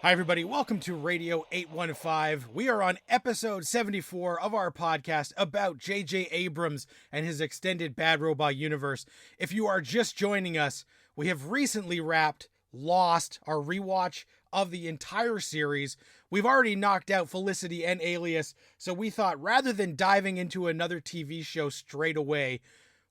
Hi, everybody. Welcome to Radio 815. We are on episode 74 of our podcast about JJ Abrams and his extended Bad Robot universe. If you are just joining us, we have recently wrapped Lost, our rewatch of the entire series. We've already knocked out Felicity and Alias, so we thought rather than diving into another TV show straight away,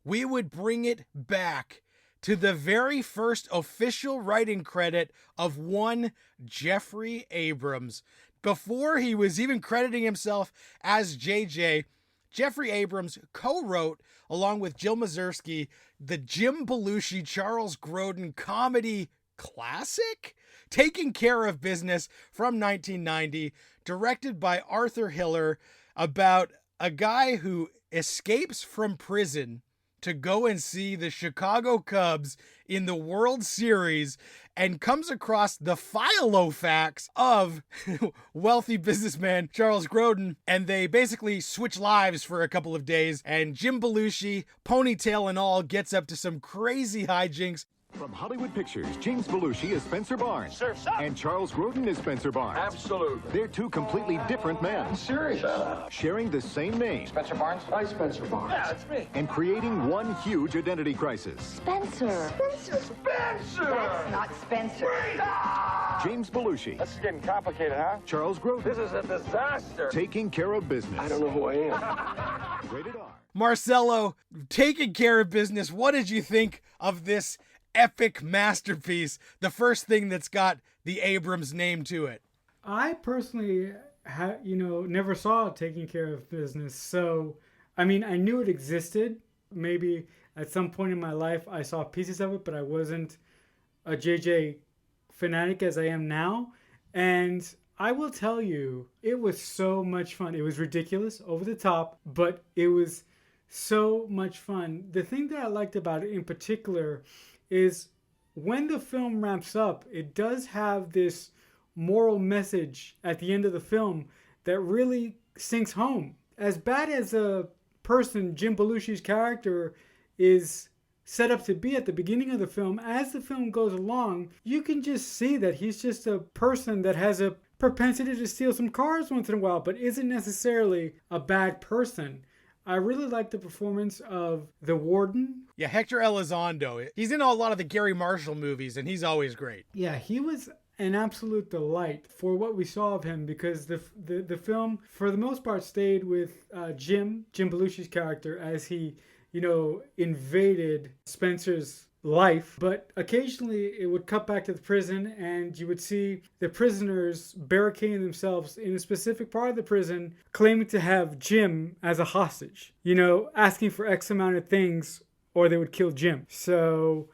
we would bring it back to the very first official writing credit of one Jeffrey Abrams. Before he was even crediting himself as JJ, Jeffrey Abrams co-wrote, along with Jill Mazursky, the Jim Belushi, Charles Grodin comedy classic, Taking Care of Business from 1990, directed by Hrthur Hiller, about a guy who escapes from prison to go and see the Chicago Cubs in the World Series and comes across the Filofax of wealthy businessman Charles Grodin, and they basically switch lives for a couple of days, and Jim Belushi, ponytail and all, gets up to some crazy hijinks. From Hollywood Pictures, James Belushi is Spencer Barnes. Surf's up. And Charles Grodin is Spencer Barnes. Absolutely. They're two completely different men. I'm serious. Sharing the same name. Spencer Barnes? Hi, Spencer Barnes. Yeah, that's me. And creating one huge identity crisis. Spencer. Spencer! That's not Spencer. James Belushi. This is getting complicated, huh? Charles Grodin. This is a disaster. Taking Care of Business. I don't know who I am. Rated R. Marcelo, Taking Care of Business, what did you think of this epic masterpiece, the first thing that's got the Abrams name to it? I personally, never saw Taking Care of Business. So, I mean, I knew it existed. Maybe at some point in my life I saw pieces of it, but I wasn't a JJ fanatic as I am now. And I will tell you, it was so much fun. It was ridiculous, over the top, but it was so much fun. The thing that I liked about it in particular is when the film wraps up, it does have this moral message at the end of the film that really sinks home. As bad as a person Jim Belushi's character is set up to be at the beginning of the film, as the film goes along, you can just see that he's just a person that has a propensity to steal some cars once in a while, but isn't necessarily a bad person. I really like the performance of the warden. Yeah, Hector Elizondo. He's in a lot of the Gary Marshall movies, and he's always great. Yeah, he was an absolute delight for what we saw of him, because the film, for the most part, stayed with Jim Belushi's character as he, invaded Spencer's life. But occasionally it would cut back to the prison, and you would see the prisoners barricading themselves in a specific part of the prison, claiming to have Jim as a hostage, asking for X amount of things or they would kill Jim. So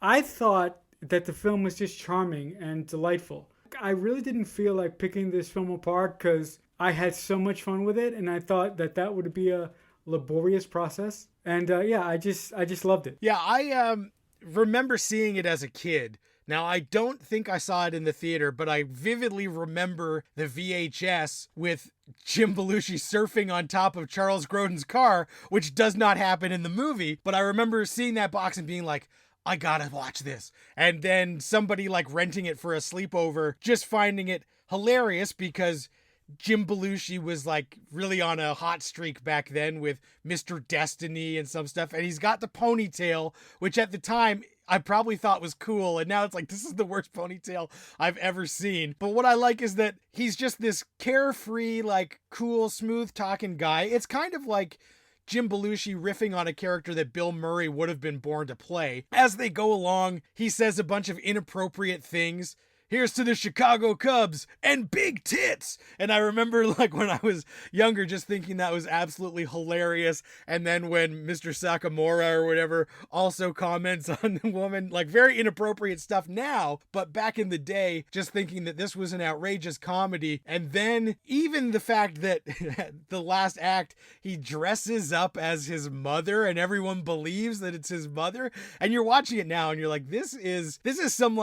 I thought that the film was just charming and delightful. I really didn't feel like picking this film apart because I had so much fun with it, and I thought that would be a laborious process. And I just loved it. Yeah, I remember seeing it as a kid. Now, I don't think I saw it in the theater, but I vividly remember the VHS with Jim Belushi surfing on top of Charles Grodin's car, which does not happen in the movie. But I remember seeing that box and being like, I gotta watch this. And then somebody renting it for a sleepover, just finding it hilarious because Jim Belushi was really on a hot streak back then with Mr. Destiny and some stuff. And he's got the ponytail, which at the time I probably thought was cool. And now it's this is the worst ponytail I've ever seen. But what I like is that he's just this carefree, cool, smooth talking guy. It's kind of like Jim Belushi riffing on a character that Bill Murray would have been born to play. As they go along, he says a bunch of inappropriate things. Here's to the Chicago Cubs and big tits. And I remember when I was younger just thinking that was absolutely hilarious. And then when Mr. Sakamura or whatever also comments on the woman, very inappropriate stuff now, but back in the day, just thinking that this was an outrageous comedy. And then even the fact that the last act, he dresses up as his mother and everyone believes that it's his mother. And you're watching it now and you're like, this is some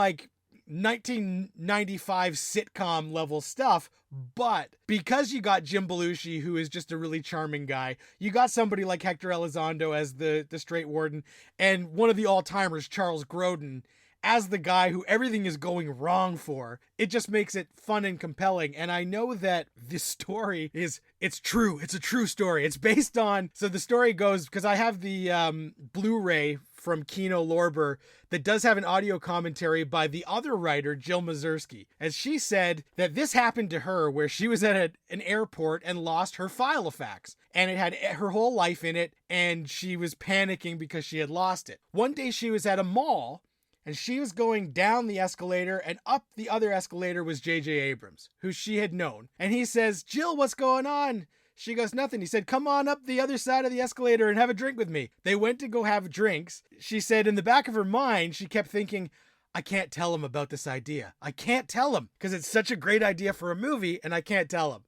1995 sitcom level stuff, but because you got Jim Belushi, who is just a really charming guy, you got somebody like Hector Elizondo as the straight warden, and one of the all-timers, Charles Grodin, as the guy who everything is going wrong for, it just makes it fun and compelling. And I know that this story it's true. It's a true story. It's based on, so the story goes, because I have the Blu-ray from Kino Lorber that does have an audio commentary by the other writer, Jill Mazursky. And she said that this happened to her where she was at an airport and lost her Filofax. And it had her whole life in it, and she was panicking because she had lost it. One day she was at a mall, and she was going down the escalator, and up the other escalator was JJ Abrams, who she had known. And he says, "Jill, what's going on?" She goes, "Nothing." He said, "Come on up the other side of the escalator and have a drink with me." They went to go have drinks. She said in the back of her mind, she kept thinking, I can't tell him about this idea. I can't tell him because it's such a great idea for a movie, and I can't tell him.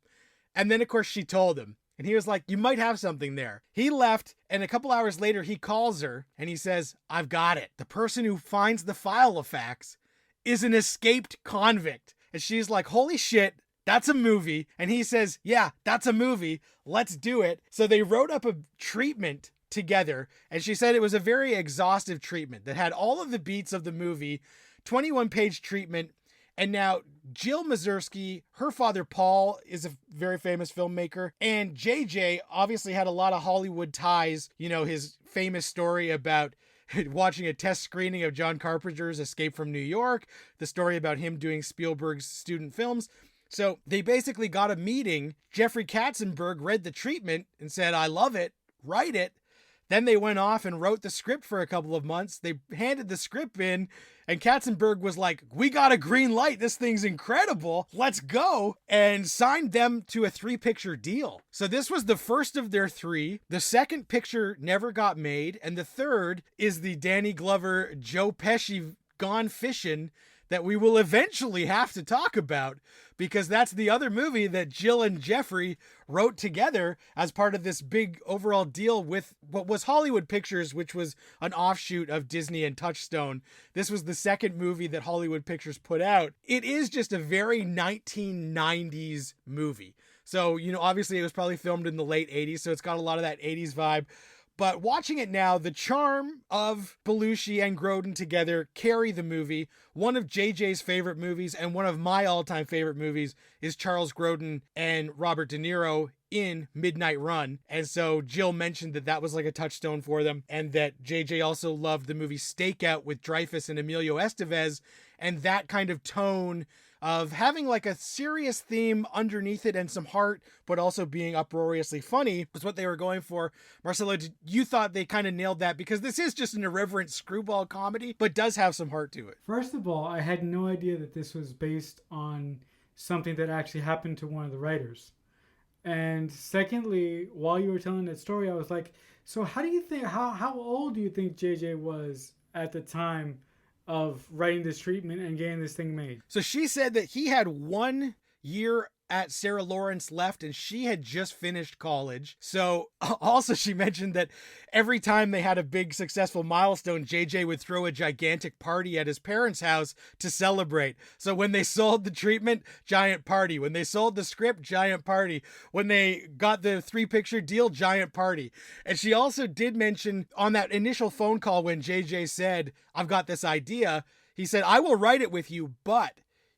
And then, of course, she told him. And he was like, "You might have something there." He left, and a couple hours later, he calls her, and he says, "I've got it. The person who finds the Filofax is an escaped convict." And she's like, "Holy shit, that's a movie." And he says, "Yeah, that's a movie. Let's do it." So they wrote up a treatment together, and she said it was a very exhaustive treatment that had all of the beats of the movie, 21-page treatment. And now Jill Mazursky, her father Paul is a very famous filmmaker, and JJ obviously had a lot of Hollywood ties. You know, his famous story about watching a test screening of John Carpenter's Escape from New York, the story about him doing Spielberg's student films. So they basically got a meeting. Jeffrey Katzenberg read the treatment and said, "I love it, write it." Then they went off and wrote the script for a couple of months. They handed the script in, and Katzenberg was like, "We got a green light. This thing's incredible. Let's go." And signed them to a 3-picture deal. So this was the first of their 3. The second picture never got made. And the third is the Danny Glover, Joe Pesci Gone Fishing that we will eventually have to talk about, because that's the other movie that Jill and Jeffrey wrote together as part of this big overall deal with what was Hollywood Pictures, which was an offshoot of Disney and Touchstone. This was the second movie that Hollywood Pictures put out. It is just a very 1990s movie. So, you know, obviously it was probably filmed in the late 80s, so it's got a lot of that 80s vibe. But watching it now, the charm of Belushi and Grodin together carry the movie. One of JJ's favorite movies and one of my all-time favorite movies is Charles Grodin and Robert De Niro in Midnight Run. And so Jill mentioned that that was like a touchstone for them, and that JJ also loved the movie Stakeout with Dreyfuss and Emilio Estevez, and that kind of tone of having like a serious theme underneath it and some heart, but also being uproariously funny was what they were going for. Marcelo, you thought they kind of nailed that, because this is just an irreverent screwball comedy, but does have some heart to it. First of all, I had no idea that this was based on something that actually happened to one of the writers. And secondly, while you were telling that story, I was like, so how do you think, how old do you think JJ was at the time of writing this treatment and getting this thing made? So she said that he had 1 year at Sarah Lawrence left, and she had just finished college. So also she mentioned that every time they had a big successful milestone, JJ would throw a gigantic party at his parents' house to celebrate. So when they sold the treatment, giant party. When they sold the script, giant party. When they got the 3-picture deal, giant party. And she also did mention on that initial phone call when JJ said, "I've got this idea," he said, "I will write it with you, but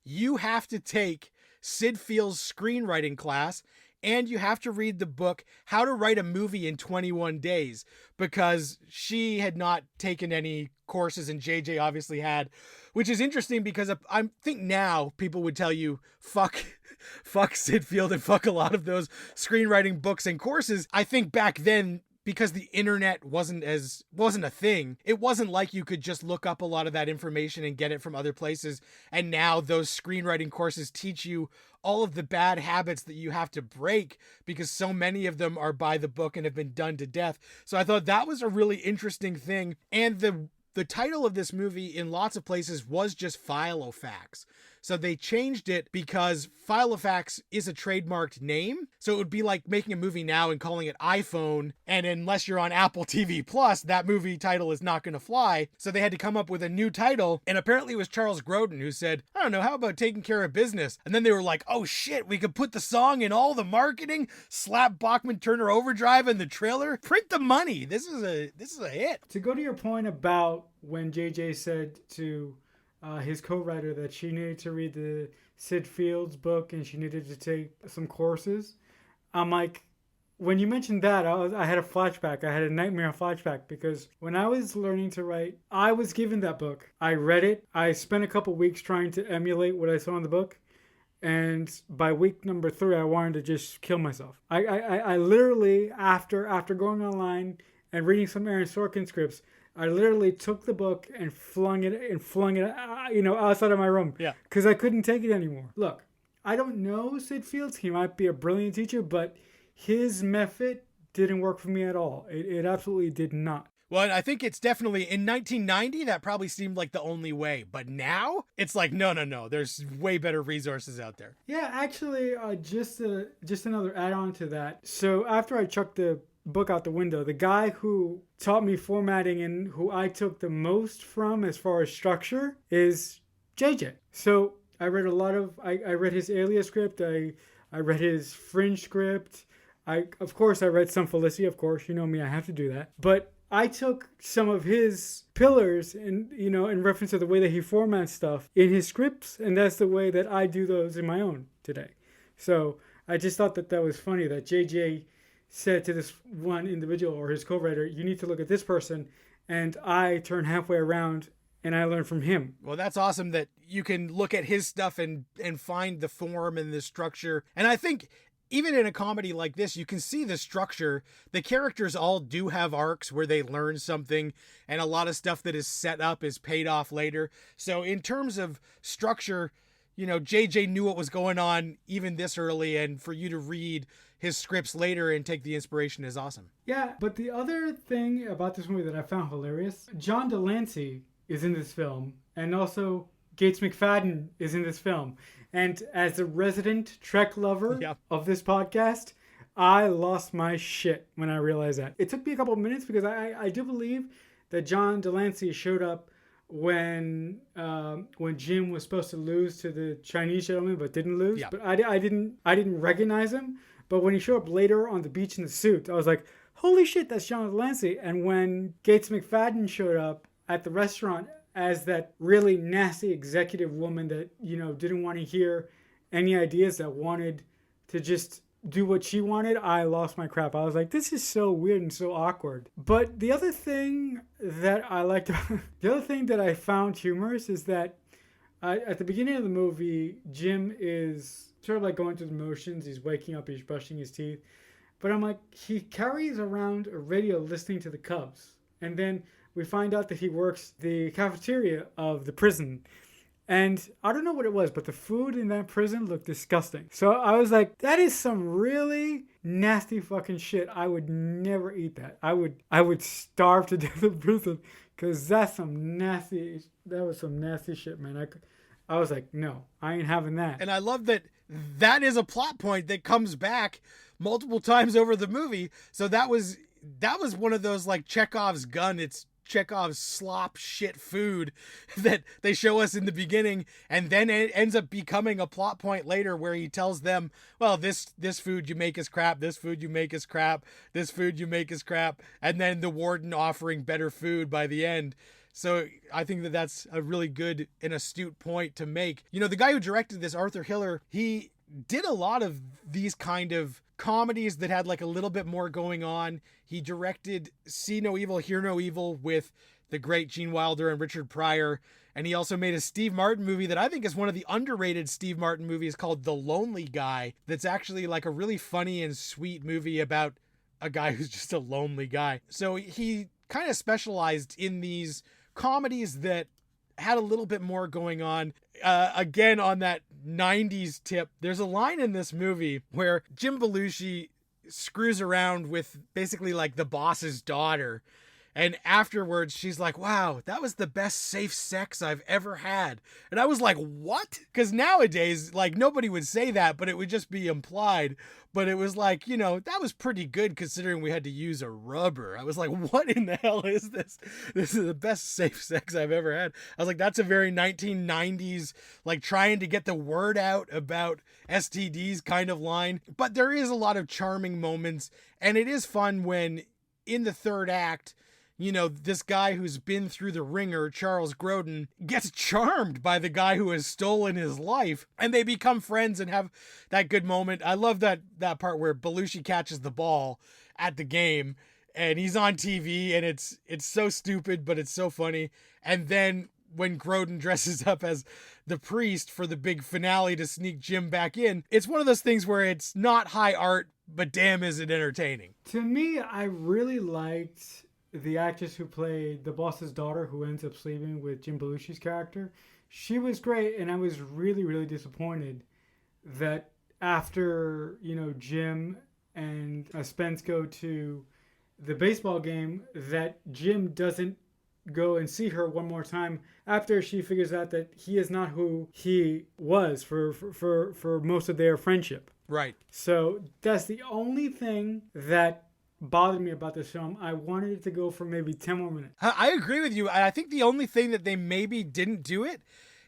you have to take Sid Field's screenwriting class, and you have to read the book How to Write a Movie in 21 Days, because she had not taken any courses and JJ obviously had, which is interesting because I think now people would tell you, fuck Sid Field and fuck a lot of those screenwriting books and courses. I think back then, because the internet wasn't a thing, it wasn't like you could just look up a lot of that information and get it from other places. And now those screenwriting courses teach you all of the bad habits that you have to break, because so many of them are by the book and have been done to death. So I thought that was a really interesting thing. And the title of this movie in lots of places was just Filofax. So they changed it because Filofax is a trademarked name. So it would be like making a movie now and calling it iPhone. And unless you're on Apple TV Plus, that movie title is not going to fly. So they had to come up with a new title. And apparently it was Charles Grodin who said, "I don't know, how about Taking Care of Business?" And then they were like, "Oh shit, we could put the song in all the marketing, slap Bachman Turner Overdrive in the trailer, print the money. This is a hit." To go to your point about when JJ said to his co-writer that she needed to read the Sid Fields book and she needed to take some courses. I'm like, when you mentioned that, I had a flashback. I had a nightmare flashback because when I was learning to write, I was given that book. I read it. I spent a couple weeks trying to emulate what I saw in the book. And by week number 3, I wanted to just kill myself. I literally, after going online and reading some Aaron Sorkin scripts, I literally took the book and flung it, outside of my room. Yeah. Because I couldn't take it anymore. Look, I don't know Sid Fields. He might be a brilliant teacher, but his method didn't work for me at all. It absolutely did not. Well, I think it's definitely, in 1990, that probably seemed like the only way. But now, it's like, no. There's way better resources out there. Yeah, actually, just another add-on to that. So after I chucked the book out the window, the guy who taught me formatting and who I took the most from as far as structure is JJ. So I read I read his Alias script. I read his Fringe script. Of course, I read some Felicity. Of course, you know me, I have to do that. But I took some of his pillars in reference to the way that he formats stuff in his scripts, and that's the way that I do those in my own today. So I just thought that was funny that JJ said to this one individual or his co-writer, you need to look at this person, and I turn halfway around and I learn from him. Well, that's awesome that you can look at his stuff and find the form and the structure. And I think even in a comedy like this, you can see the structure. The characters all do have arcs where they learn something, and a lot of stuff that is set up is paid off later. So in terms of structure, JJ knew what was going on even this early, and for you to read his scripts later and take the inspiration is awesome. Yeah, but the other thing about this movie that I found hilarious, John Lancie is in this film, and also Gates McFadden is in this film. And as a resident Trek lover of this podcast, I lost my shit when I realized that. It took me a couple of minutes because I do believe that John Lancie showed up when Jim was supposed to lose to the Chinese gentleman but didn't lose. Yeah. But I didn't recognize him. But when he showed up later on the beach in the suit, I was like, holy shit, that's John Lancie. And when Gates McFadden showed up at the restaurant as that really nasty executive woman that, didn't want to hear any ideas, that wanted to just do what she wanted, I lost my crap. I was like, this is so weird and so awkward. But the other thing that I liked, the other thing that I found humorous is that at the beginning of the movie, Jim is sort of like going through the motions. He's waking up, he's brushing his teeth. But I'm like, he carries around a radio listening to the Cubs. And then we find out that he works the cafeteria of the prison. And I don't know what it was, but the food in that prison looked disgusting. So I was like, that is some really nasty fucking shit. I would never eat that. I would starve to death in prison because that was some nasty shit, man. I was like, no, I ain't having that. And I love that is a plot point that comes back multiple times over the movie. So that was one of those like Chekhov's gun. It's Chekhov's slop shit food that they show us in the beginning, and then it ends up becoming a plot point later where he tells them, well, this food you make is crap, this food you make is crap, this food you make is crap, and then the warden offering better food by the end. So I think that's a really good and astute point to make. The guy who directed this, Hrthur Hiller, he did a lot of these kind of comedies that had like a little bit more going on. He directed See No Evil, Hear No Evil with the great Gene Wilder and Richard Pryor. And he also made a Steve Martin movie that I think is one of the underrated Steve Martin movies called The Lonely Guy. That's actually like a really funny and sweet movie about a guy who's just a lonely guy. So he kind of specialized in these comedies that had a little bit more going on. Again, on that 90s tip, there's a line in this movie where Jim Belushi screws around with basically like the boss's daughter. And afterwards, she's like, wow, that was the best safe sex I've ever had. And I was like, what? Because nowadays, like, nobody would say that, but it would just be implied. But it was like, that was pretty good considering we had to use a rubber. I was like, what in the hell is this? This is the best safe sex I've ever had. I was like, that's a very 1990s, like, trying to get the word out about STDs kind of line. But there is a lot of charming moments. And it is fun when, in the third act, this guy who's been through the ringer, Charles Grodin, gets charmed by the guy who has stolen his life, and they become friends and have that good moment. I love that part where Belushi catches the ball at the game, and he's on TV, and it's so stupid, but it's so funny. And then when Grodin dresses up as the priest for the big finale to sneak Jim back in, it's one of those things where it's not high art, but damn is it entertaining. To me, I really liked the actress who played the boss's daughter who ends up sleeping with Jim Belushi's character. She was great, and I was really, really disappointed that after, Jim and Spence go to the baseball game, that Jim doesn't go and see her one more time after she figures out that he is not who he was for most of their friendship. Right. So that's the only thing that bothered me about this film. I wanted it to go for maybe 10 more minutes. I agree with you. I think the only thing that they maybe didn't do it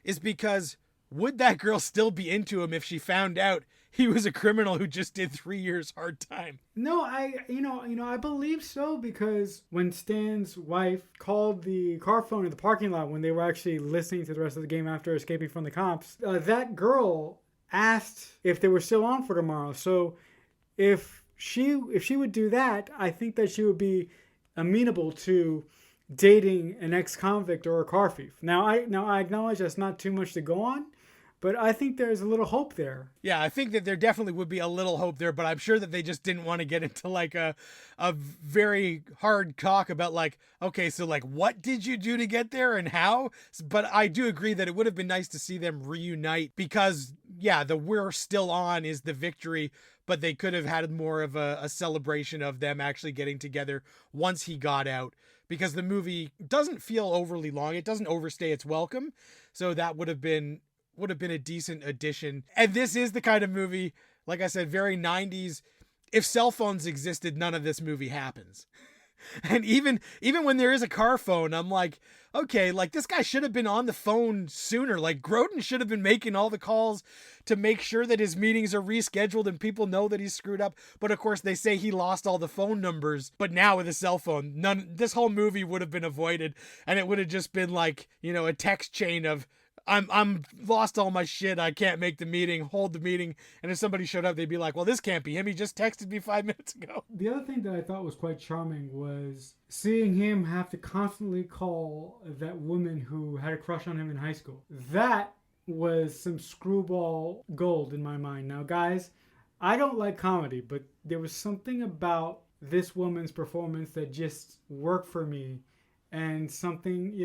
is because would that girl still be into him if she found out he was a criminal who just did 3 years hard time? No, I believe so, because when Stan's wife called the car phone in the parking lot when they were actually listening to the rest of the game after escaping from the cops, that girl asked if they were still on for tomorrow. So if she would do that, I think that she would be amenable to dating an ex-convict or a car thief. Now I acknowledge that's not too much to go on, but I think there's a little hope there. Yeah, I think that there definitely would be a little hope there, but I'm sure that they just didn't want to get into like a very hard talk about like, okay, so like what did you do to get there and how? But I do agree that it would have been nice to see them reunite because, yeah, the we're still on is the victory, but they could have had more of a celebration of them actually getting together once he got out, because the movie doesn't feel overly long. It doesn't overstay its welcome. So that would have been a decent addition. And this is the kind of movie, like I said, very 90s. If cell phones existed, none of this movie happens. And even when there is a car phone, I'm like, okay, like this guy should have been on the phone sooner. Like Grodin should have been making all the calls to make sure that his meetings are rescheduled and people know that he's screwed up. But of course they say he lost all the phone numbers, but now with a cell phone, this whole movie would have been avoided. And it would have just been like, a text chain of, I'm lost all my shit. I can't make the meeting, hold the meeting. And if somebody showed up, they'd be like, well, this can't be him. He just texted me 5 minutes ago. The other thing that I thought was quite charming was seeing him have to constantly call that woman who had a crush on him in high school. That was some screwball gold in my mind. Now, guys, I don't like comedy, but there was something about this woman's performance that just worked for me. And something,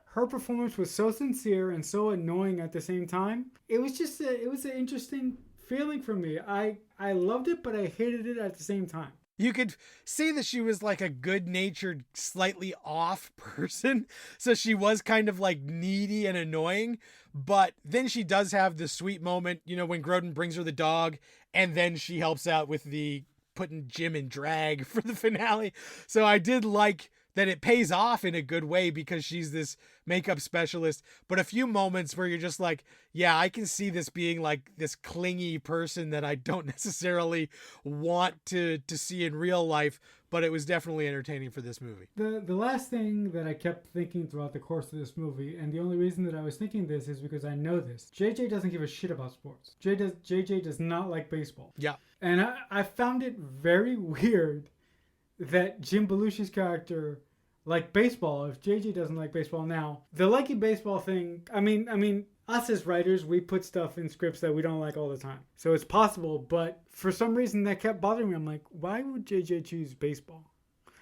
her performance was so sincere and so annoying at the same time. It was just it was an interesting feeling for me. I loved it, but I hated it at the same time. You could see that she was like a good-natured, slightly off person. So she was kind of like needy and annoying. But then she does have the sweet moment, when Grodin brings her the dog, and then she helps out with the putting Jim in drag for the finale. So I did like that it pays off in a good way because she's this makeup specialist, but a few moments where you're just like, yeah, I can see this being like this clingy person that I don't necessarily want to see in real life, but it was definitely entertaining for this movie. The last thing that I kept thinking throughout the course of this movie, and the only reason that I was thinking this is because I know this. JJ doesn't give a shit about sports. JJ does not like baseball. Yeah. And I found it very weird that Jim Belushi's character liked baseball if JJ doesn't like baseball. Now, the liking baseball thing, I mean, us as writers, we put stuff in scripts that we don't like all the time. So it's possible, but for some reason that kept bothering me. I'm like, why would JJ choose baseball?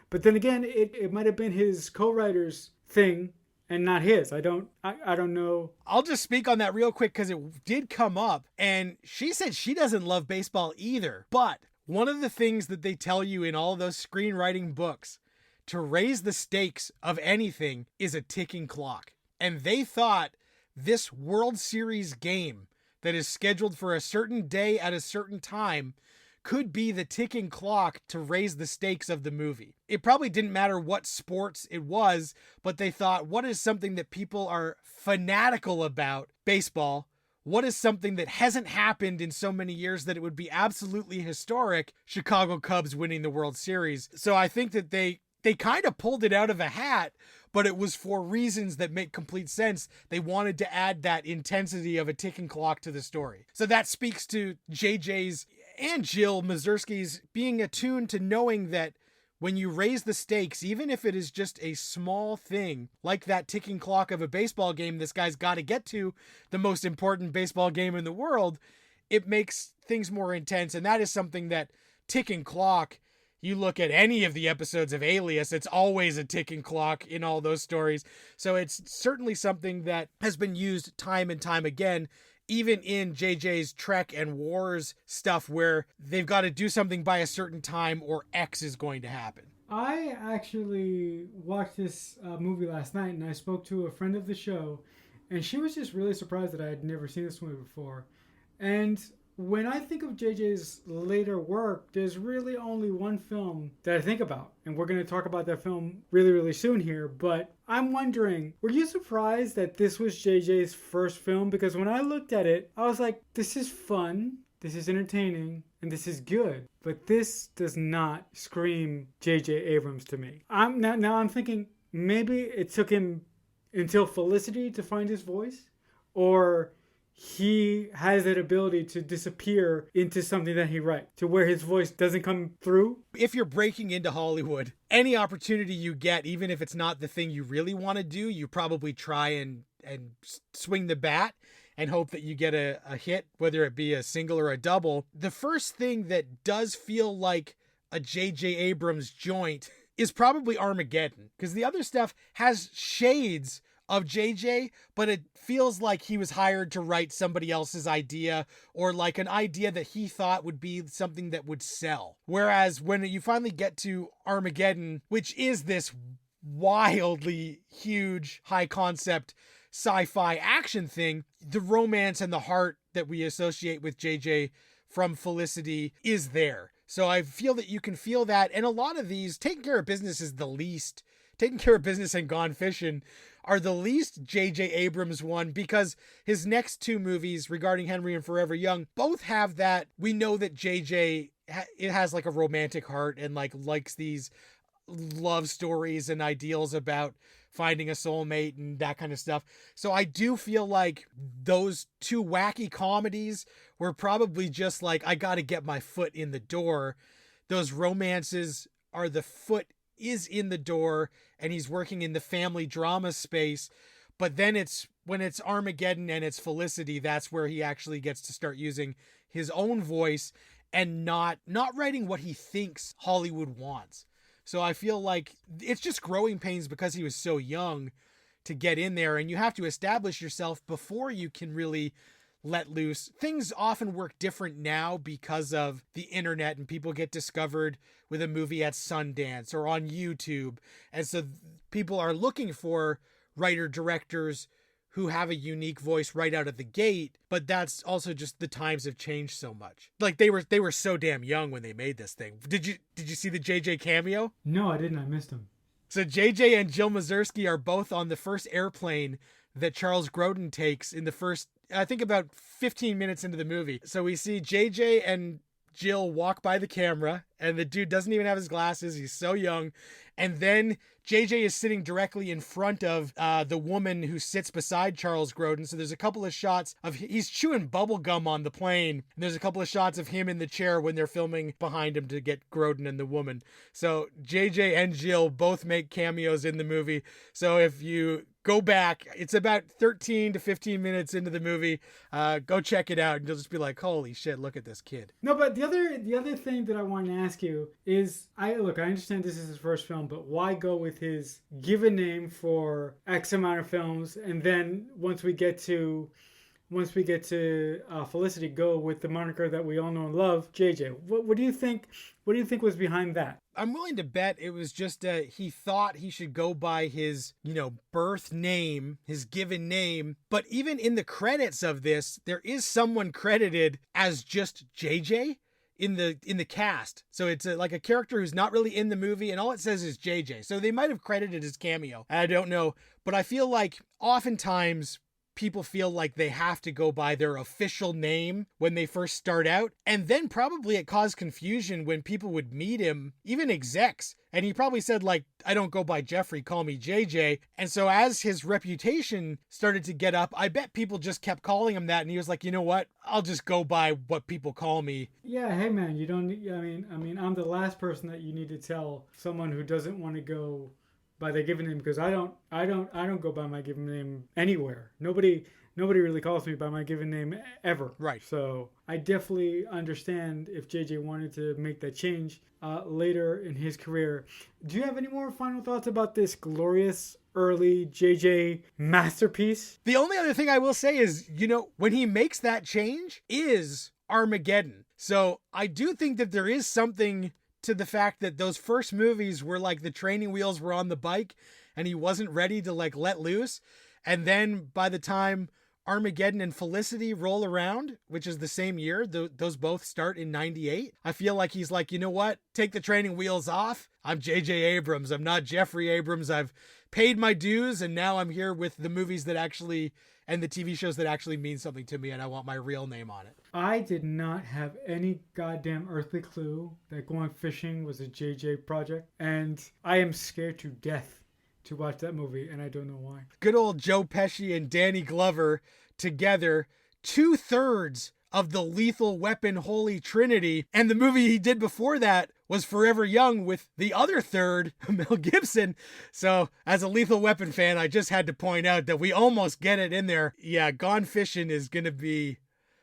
But then again, it might have been his co-writer's thing and not his. I don't know. I'll just speak on that real quick because it did come up, and she said she doesn't love baseball either. But one of the things that they tell you in all those screenwriting books to raise the stakes of anything is a ticking clock. And they thought this World Series game that is scheduled for a certain day at a certain time could be the ticking clock to raise the stakes of the movie. It probably didn't matter what sports it was, but they thought, what is something that people are fanatical about? Baseball. What is something that hasn't happened in so many years that it would be absolutely historic? Chicago Cubs winning the World Series. So I think that they they kind of pulled it out of a hat, but it was for reasons that make complete sense. They wanted to add that intensity of a ticking clock to the story. So that speaks to JJ's and Jill Mazursky's being attuned to knowing that when you raise the stakes, even if it is just a small thing, like that ticking clock of a baseball game this guy's got to get to, the most important baseball game in the world, it makes things more intense. And that is something that ticking clock, you look at any of the episodes of Alias, it's always a ticking clock in all those stories. So it's certainly something that has been used time and time again, even in JJ's Trek and Wars stuff where they've got to do something by a certain time or X is going to happen. I actually watched this movie last night, and I spoke to a friend of the show, and she was just really surprised that I had never seen this movie before. And when I think of JJ's later work, there's really only one film that I think about. And we're going to talk about that film really, really soon here. But I'm wondering, were you surprised that this was JJ's first film? Because when I looked at it, I was like, this is fun, this is entertaining, and this is good. But this does not scream JJ Abrams to me. Now I'm thinking maybe it took him until Felicity to find his voice, or he has that ability to disappear into something that he writes, to where his voice doesn't come through. If you're breaking into Hollywood, any opportunity you get, even if it's not the thing you really want to do, you probably try and swing the bat and hope that you get a hit, whether it be a single or a double. The first thing that does feel like a JJ Abrams joint is probably Armageddon, because the other stuff has shades of JJ, but it feels like he was hired to write somebody else's idea, or like an idea that he thought would be something that would sell. Whereas when you finally get to Armageddon, which is this wildly huge, high concept sci-fi action thing, the romance and the heart that we associate with JJ from Felicity is there. So I feel that you can feel that. And a lot of these, Taking Care of Business is the least. Taking Care of Business and Gone Fishing are the least JJ Abrams one, because his next two movies regarding Henry and Forever Young both have that. We know that JJ, it has like a romantic heart and likes these love stories and ideals about finding a soulmate and that kind of stuff. So I do feel like those two wacky comedies were probably just like, I got to get my foot in the door. Those romances are the foot is in the door, and he's working in the family drama space. But then it's when it's Armageddon and it's Felicity, that's where he actually gets to start using his own voice and not writing what he thinks Hollywood wants. So I feel like it's just growing pains because he was so young to get in there, and you have to establish yourself before you can really let loose. Things often work different now because of the internet, and people get discovered with a movie at Sundance or on YouTube. And so people are looking for writer-directors who have a unique voice right out of the gate, but that's also just the times have changed so much. Like they were so damn young when they made this thing. Did you see the JJ cameo? No, I didn't. I missed him. So JJ and Jill Mazursky are both on the first airplane that Charles Grodin takes in the first, I think, about 15 minutes into the movie. So we see JJ and Jill walk by the camera, and the dude doesn't even have his glasses. He's so young. And then JJ is sitting directly in front of the woman who sits beside Charles Grodin. So there's a couple of shots of he's chewing bubble gum on the plane. And there's a couple of shots of him in the chair when they're filming behind him to get Grodin and the woman. So JJ and Jill both make cameos in the movie. So if you go back, it's about 13 to 15 minutes into the movie. Go check it out, and you'll just be like, holy shit, look at this kid. No, but the other thing that I want to ask you is, I understand this is his first film, but why go with his given name for X amount of films, and then once we get to Felicity, go with the moniker that we all know and love, JJ? What do you think? What do you think was behind that? I'm willing to bet it was just he thought he should go by his, birth name, his given name. But even in the credits of this, there is someone credited as just JJ in the cast. So it's like a character who's not really in the movie, and all it says is JJ. So they might have credited his cameo. I don't know. But I feel like oftentimes people feel like they have to go by their official name when they first start out. And then probably it caused confusion when people would meet him, even execs. And he probably said, like, I don't go by Jeffrey, call me JJ. And so as his reputation started to get up, I bet people just kept calling him that. And he was like, you know what? I'll just go by what people call me. Yeah, hey man, you don't. I mean, I'm the last person that you need to tell someone who doesn't want to go by their given name, because I don't go by my given name anywhere. Nobody really calls me by my given name ever. Right. So I definitely understand if JJ wanted to make that change later in his career. Do you have any more final thoughts about this glorious early JJ masterpiece? The only other thing I will say is, when he makes that change is Armageddon. So I do think that there is something to the fact that those first movies were like the training wheels were on the bike and he wasn't ready to like let loose. And then by the time Armageddon and Felicity roll around, which is the same year, those both start in 98. I feel like he's like, you know what? Take the training wheels off. I'm JJ Abrams. I'm not Jeffrey Abrams. I've paid my dues and now I'm here with the movies that actually and the TV shows that actually mean something to me, and I want my real name on it. I did not have any goddamn earthly clue that going fishing was a JJ project, and I am scared to death to watch that movie, and I don't know why. Good old Joe Pesci and Danny Glover together, 2/3 of the Lethal Weapon Holy Trinity, and the movie he did before that was Forever Young with the other third, Mel Gibson. So as a Lethal Weapon fan, I just had to point out that we almost get it in there. Yeah, Gone Fishing is going to be,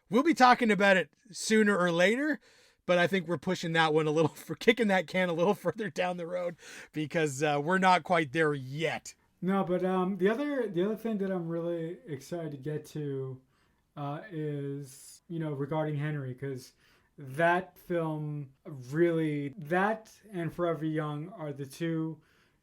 we'll be talking about it sooner or later, but I think we're pushing that one for kicking that can a little further down the road because we're not quite there yet. No, but the other thing that I'm really excited to get to is, regarding Henry, because that film really, that and Forever Young are the two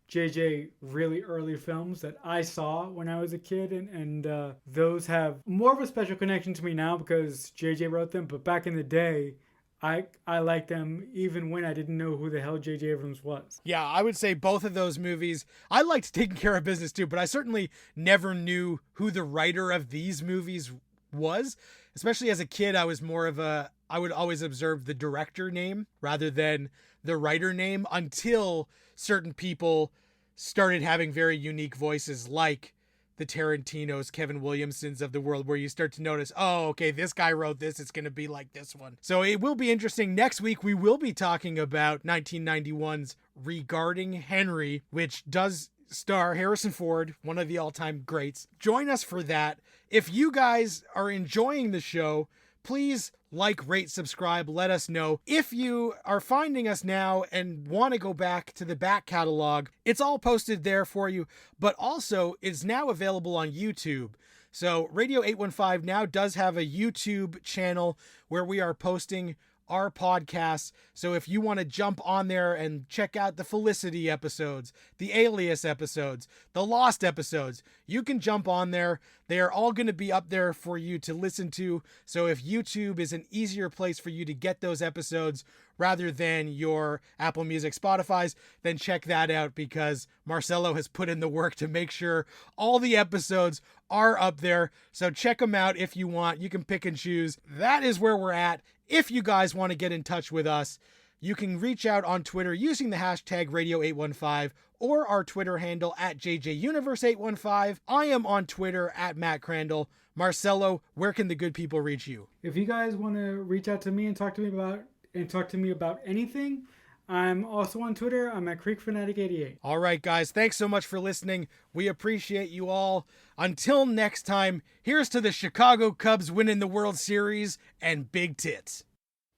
JJ really early films that I saw when I was a kid, and those have more of a special connection to me now because JJ wrote them, but back in the day, I liked them even when I didn't know who the hell JJ Abrams was. Yeah, I would say both of those movies, I liked Taking Care of Business too, but I certainly never knew who the writer of these movies was. Especially as a kid, I would always observe the director name rather than the writer name until certain people started having very unique voices like the Tarantinos, Kevin Williamsons of the world, where you start to notice, oh, okay, this guy wrote this, it's going to be like this one. So it will be interesting. Next week, we will be talking about 1991's Regarding Henry, which does star Harrison Ford, one of the all-time greats. Join us for that. If you guys are enjoying the show, please like, rate, subscribe, let us know. If you are finding us now and want to go back to the back catalog, it's all posted there for you, but also it's now available on YouTube. So Radio 815 now does have a YouTube channel where we are posting our podcasts. So if you want to jump on there and check out the Felicity episodes, the Alias episodes, the Lost episodes, you can jump on there. They are all going to be up there for you to listen to. So if YouTube is an easier place for you to get those episodes rather than your Apple Music, Spotify's, then check that out because Marcelo has put in the work to make sure all the episodes are up there. So check them out if you want. You can pick and choose. That is where we're at. If you guys want to get in touch with us, you can reach out on Twitter using the hashtag Radio815 or our Twitter handle at JJUniverse815. I am on Twitter at Matt Crandall. Marcelo, where can the good people reach you? If you guys want to reach out to me and talk to me about anything, I'm also on Twitter. I'm at CreekFanatic88. All right, guys. Thanks so much for listening. We appreciate you all. Until next time, here's to the Chicago Cubs winning the World Series and big tits.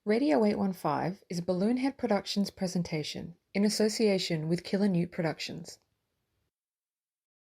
Radio 815 is a Balloonhead Productions presentation in association with Killer Newt Productions.